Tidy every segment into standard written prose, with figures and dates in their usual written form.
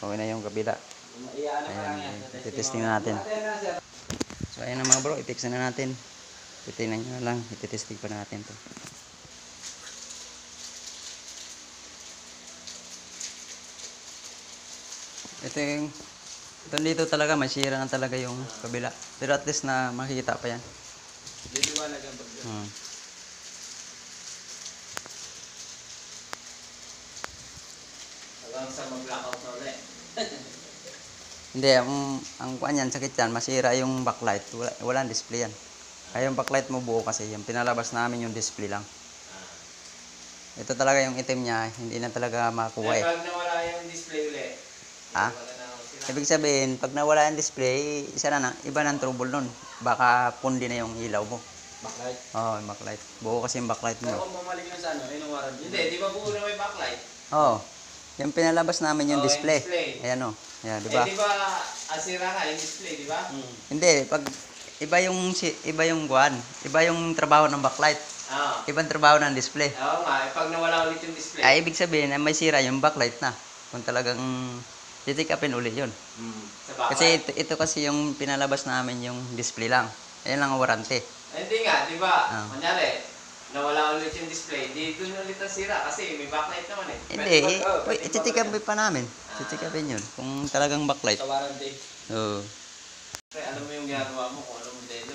Okay na yung kabila. Ayan, ititesting na natin. So ayan na mga bro, i-fix na natin. Titingnan nyo na lang, ititesting pa natin to. Ito dito talaga, masira na talaga yung kabila. Pero at least na makikita pa yan. Liliwanag ang pagdaan. Hanggang sa mag-blackout na ulit. Hindi, ang kuan yan, sakit yan, masira yung backlight. Walang display yan. Kaya yung backlight mo buo kasi, yung pinalabas namin yung display lang. Ito talaga yung item niya, hindi na talaga makuha eh. Pag nawala yung display ulit. Ha? Ibig sabihin, pag nawala yung display, iba ng trouble nun. Baka pundi na yung ilaw mo. Backlight? Oo, yung backlight. Buo kasi yung backlight mo. Pero kung bumalik na sa ano, yung warranty. Hindi, di ba buo na may backlight? Oo. Yung pinalabas namin yung display. Yung display. Ayan o. Ayan, diba? Eh, di ba asira nga yung display, di ba? Hindi, pag iba yung kuan, iba yung trabaho ng backlight. Oo. Ibang trabaho ng display. Oo nga, pag nawala ulit yung display. Ay, ibig sabihin na may sira yung backlight na. Kung talagang titik upin uli yun. Sa backlight. Kasi ito kasi yung pinalabas namin yung display lang. Ayan lang ang warranty. Hindi nga, di ba? Ah. Kunyari, nawala ulit yung display, di doon ulit ang sira kasi may backlight naman eh. Hindi, ititik upin pa namin. Titik upin yun. Kung talagang backlight. Sa warranty. Oo. Pre, alam mo yung ginagawa mo kung anong modelo.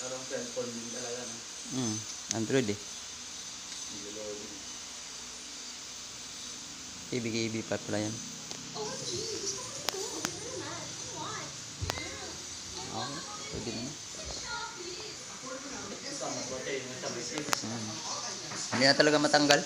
Parang cellphone din talaga. Android eh. ABKB pa pala yan. Okay, pwede na. Hindi na talaga matanggal.